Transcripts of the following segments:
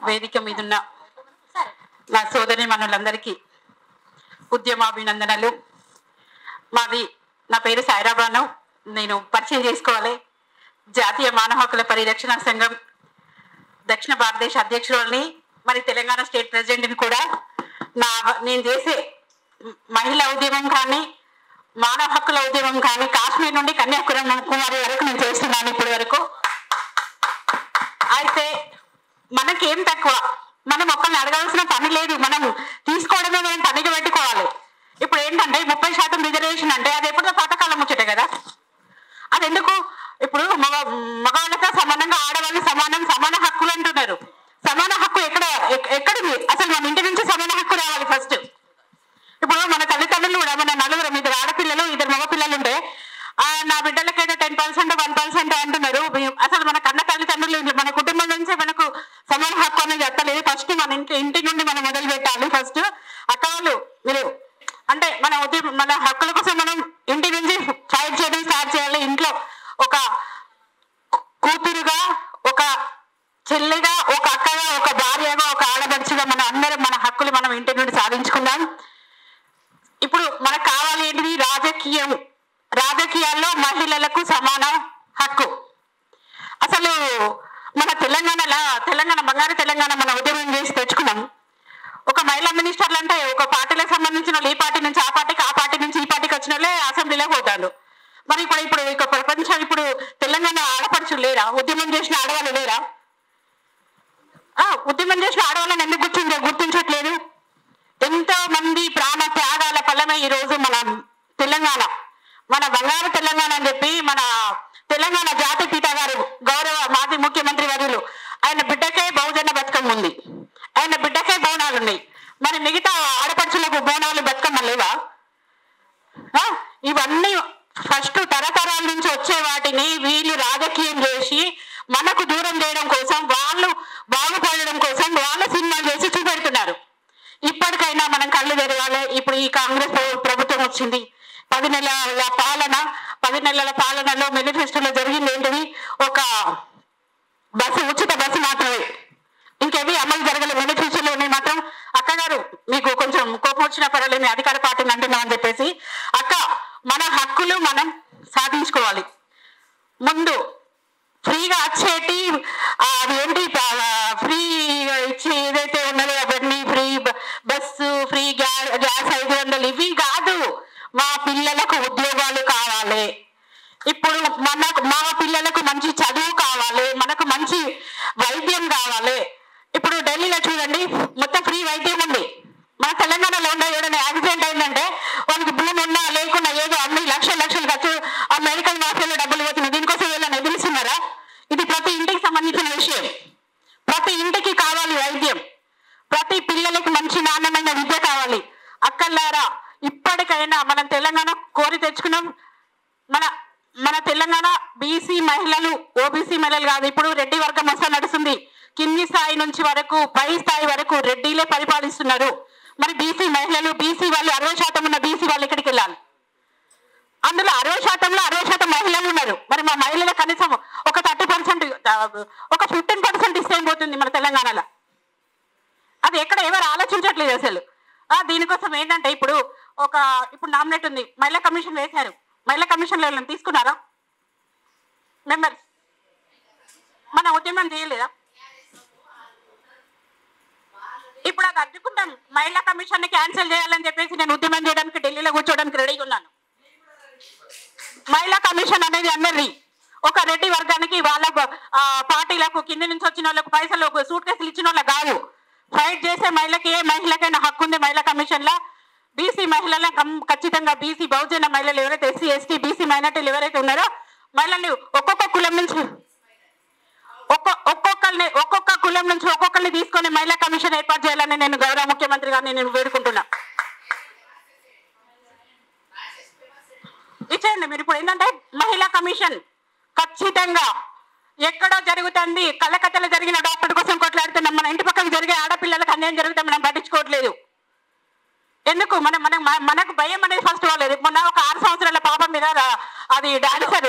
వేదిక మీదున్న నా సోదరి మనులందరికీ ఉద్యమాభినందనలు. నా పేరు సాయిరాబాను. నేను పరిచయం చేసుకోవాలి. జాతీయ మానవ హక్కుల పరిరక్షణ సంఘం దక్షిణ భారతదేశ అధ్యక్షురాలిని, మరి తెలంగాణ స్టేట్ ప్రెసిడెంట్ని కూడా. నేను చేసే మహిళా ఉద్యమం కానీ, మానవ హక్కుల ఉద్యమం కానీ కాశ్మీర్ నుండి కన్యాకుమారి వరకు నేను చేస్తున్నాను ఇప్పటి వరకు. అయితే మనకేం తక్కువ, మనం ఒక్కరిని అడగాల్సిన పని లేదు, మనం తీసుకోవడమే మనం పనికి పెట్టుకోవాలి. ఇప్పుడు ఏంటంటే 30% రిజర్వేషన్ అంటే అది ఎప్పుడో పాతకాలం ముచ్చటే కదా. అది ఎందుకు? ఇప్పుడు మగవాళ్ళతో సమానంగా ఆడవాళ్ళు సమాన హక్కులు అంటున్నారు. సమాన హక్కు ఎక్కడిది? అసలు మన ఇంటి నుంచి సమాన హక్కు రావాలి ఫస్ట్. ఇప్పుడు మన తల్లిదండ్రులు కూడా, మన నలుగురు 2 ఆడపిల్లలు 2 మగపిల్లలు ఉంటే నా బిడ్డలకైతే 10% 1% అంటున్నారు. అసలు మన కన్న తల్లిదండ్రులు, మన కుటుంబం నుంచి మనకు సమాన హక్కు అనేది ఎత్తలేదు. ఫస్ట్ మన ఇంటి నుండి మనం మొదలు పెట్టాలి. ఫస్ట్ అక్క వాళ్ళు మీరు అంటే మన హక్కుల కోసం మనం ఇంటి నుంచి ఫైట్ చేయడం స్టార్ట్ చేయాలి. ఇంట్లో ఒక కూతురుగా, ఒక చెల్లిగా, ఒక అక్కగా, ఒక భార్యగా, ఒక ఆడపడుచుగా మన అందరం మన హక్కులు మనం ఇంటి నుండి సాధించుకుందాం. ఇప్పుడు మనకు కావాలి ఏంటిది? రాజకీయాల్లో మహిళలకు సమాన హక్కు. అసలు మన తెలంగాణ బంగారు తెలంగాణ మన ఉద్యమం చేసి తెచ్చుకున్నాం. ఒక మహిళా మినిస్టర్లు అంటే ఒక పార్టీలకు సంబంధించిన వాళ్ళు, ఈ పార్టీ నుంచి ఆ పార్టీకి, ఆ పార్టీ నుంచి ఈ పార్టీకి వచ్చిన వాళ్ళే అసెంబ్లీలో పోతారు. మరి ఇప్పుడు ప్రపంచం ఇప్పుడు తెలంగాణ ఆడపడుచులు లేరా? ఉద్యమం చేసిన ఆడవాళ్ళు లేరా? ఉద్యమం చేసిన ఆడవాళ్ళని ఎందుకు గుర్తించట్లేదు? ఎంతో మంది ప్రాణ త్యాగాల ఫలమే ఈ రోజు మన తెలంగాణ, మన బంగారు తెలంగాణ అని చెప్పి మన తెలంగాణ జాతి పిత గారు, గౌరవ మాజీ ముఖ్యమంత్రి వర్యులు, ఆయన బిడ్డకే బహుజన బతుకమ్మ ఉంది, ఆయన బిడ్డకే బోనాలు ఉన్నాయి. మరి మిగతా ఆడపడుచులకు బోనాలు బతుకమ్మ లేవా? ఇవన్నీ ఫస్ట్ తరతరాల నుంచి వచ్చే వాటిని వీళ్ళు రాజకీయం చేసి మనకు దూరం చేయడం కోసం, వాళ్ళు బాగుపడడం కోసం వాళ్ళ సినిమాలు చేసి చూపెడుతున్నారు. ఇప్పటికైనా మనం కళ్ళు తెరవాలి. ఇప్పుడు ఈ కాంగ్రెస్ ప్రభుత్వం వచ్చింది, 10 నెలల పాలనలో మేనిఫెస్టోలో జరిగింది ఏంటిది? ఒక ఉచిత బస్సు మాత్రమే, ఇంకేవి అమలు జరగలేదు. మేనిఫెస్టోలో మాత్రం అక్కగారు మీకు కొంచెం కోపం వచ్చిన పర్వాలేదు, అధికార పార్టీని అంటున్నాం అని చెప్పేసి, అక్క మన హక్కులు మనం సాధించుకోవాలి. ముందు ఫ్రీగా వచ్చేటి అది ఏంటి, ఫ్రీ ఇచ్చి ఏదైతే ఉన్నదో అవన్నీ ఫ్రీ బస్సు, ఫ్రీ గ్యాస్ 500 ఇవి కాదు. మా పిల్లలకు ఉద్యోగాలు కావాలి. ఇప్పుడు మా పిల్లలకు మంచి చదువు కావాలి, మనకు మంచి వైద్యం కావాలి. ఇప్పుడు ఢిల్లీలో చూడండి, మొత్తం ఫ్రీ వైద్యం ఉంది. మన తెలంగాణలో ఉన్న ఏదైనా యాక్సిడెంట్ అయిందంటే వాళ్ళకి భూమి ఉన్నా లేకున్నా ఏదో అన్ని లక్షలు ఖర్చు ఆ మెడికల్ మాఫియాలో డబ్బులు పోతున్నాయి. దీనికోసం వీళ్ళని ఎదిరిస్తున్నారా? ఇది ప్రతి ఇంటికి సంబంధించిన విషయం. ప్రతి ఇంటికి కావాలి వైద్యం, ప్రతి పిల్లలకి మంచి నాణ్యమైన విద్య కావాలి. అక్కలారా, ఇప్పటికైనా మనం తెలంగాణ కోరి తెచ్చుకున్నాం. మన తెలంగాణ బీసీ మహిళలు, ఓబీసీ మహిళలు కాదు, ఇప్పుడు రెడ్డి వర్గం వస్తా నడుస్తుంది. కింది స్థాయి నుంచి వరకు పై స్థాయి వరకు రెడ్డిలే పరిపాలిస్తున్నారు. మరి బీసీ మహిళలు, బీసీ వాళ్ళు 60% ఉన్న బీసీ వాళ్ళు ఎక్కడికి వెళ్ళాలి? అందులో 60%లో 60% మహిళలు ఉన్నారు. మరి మా మహిళలు కనీసం ఒక 30%, ఒక 15% ఇస్తే పోతుంది మన తెలంగాణలో. అది ఎవరు ఆలోచించట్లేదు అసలు. దీనికోసం ఏంటంటే ఇప్పుడు నామినేట్ ఉంది, మహిళా కమిషన్ వేశారు. మహిళా కమిషన్లో వీళ్ళని తీసుకున్నారా మెంబర్స్? మన ఉద్యమం చేయలేదా? ఇప్పుడు అది అడ్డుకుంటాం. మహిళా కమిషన్ ని క్యాన్సిల్ చేయాలని చెప్పేసి నేను ఉద్యమం చేయడానికి ఢిల్లీలో కూర్చోడానికి రెడీగా ఉన్నాను. మహిళా కమిషన్ అనేది అందరిది. ఒక రెడ్డి వర్గానికి, వాళ్ళ పార్టీలకు, కింది నుంచి వచ్చిన వాళ్ళకు పైసలు సూట్ కేసులు ఇచ్చిన వాళ్ళకి కాదు. ఫైట్ చేసే మహిళకి, ఏ మహిళకైనా హక్కు ఉంది మహిళా కమిషన్ లో. బీసీ మహిళలను ఖచ్చితంగా, బీసీ బహుజన మహిళలు ఎవరైతే, ఎస్సీ ఎస్టీ బీసీ మైనార్టీలు ఎవరైతే ఉన్నారో మహిళల్ని ఒక్కొక్క కులం నుంచి ఒక్కొక్కరిని తీసుకొని మహిళా కమిషన్ ఏర్పాటు చేయాలని నేను గౌరవ ముఖ్యమంత్రి గారిని నేను వేడుకుంటున్నా. ఇచ్చేయండి మీరు. ఇప్పుడు ఏంటంటే మహిళా కమిషన్ ఖచ్చితంగా ఎక్కడో జరుగుతుంది. కలకత్తలో జరిగిన డాక్టర్ కోసం కొట్లాడుతున్నాం. మన ఇంటి పక్కకు జరిగే ఆడపిల్లలకు అన్యాయం జరిగితే మనం పట్టించుకోవట్లేదు. ఎందుకు? మనకు భయం అనేది ఫస్ట్ వాళ్ళది. మొన్న ఒక 6 సంవత్సరాల పాపం మీద అది డాన్సర్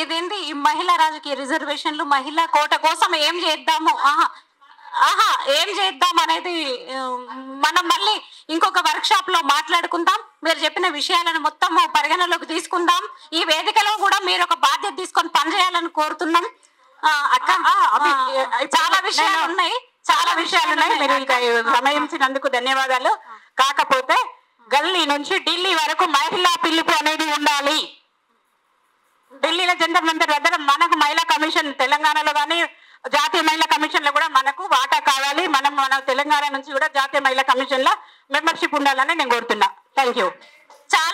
ఇదేంటి ఈ మహిళా రాజకీయ రిజర్వేషన్లు, మహిళా కోట కోసం ఏం చేద్దాము? ఏం చేద్దాం అనేది మనం మళ్ళీ ఇంకొక వర్క్ షాప్ లో మాట్లాడుకుందాం. మీరు చెప్పిన విషయాలను మొత్తం పరిగణలోకి తీసుకుందాం. ఈ వేదికలో కూడా మీరు ఒక బాధ్యత తీసుకొని పనిచేయాలని కోరుతున్నాం. అక్క చాలా విషయాలు ఉన్నాయి, మీరు ఇంకా సమయించినందుకు ధన్యవాదాలు. కాకపోతే గల్లీ నుంచి ఢిల్లీ వరకు మహిళా పిలుపు అనేది ఉండాలి. ఢిల్లీలో జంతర్ మంతర్ దగ్గర మనకు మహిళా కమిషన్, తెలంగాణలో కానీ జాతీయ మహిళా కమిషన్ లో కూడా మనకు వాటా కావాలి. మన తెలంగాణ నుంచి కూడా జాతీయ మహిళా కమిషన్ లో మెంబర్షిప్ ఉండాలని నేను కోరుతున్నా. Thank you. చాలా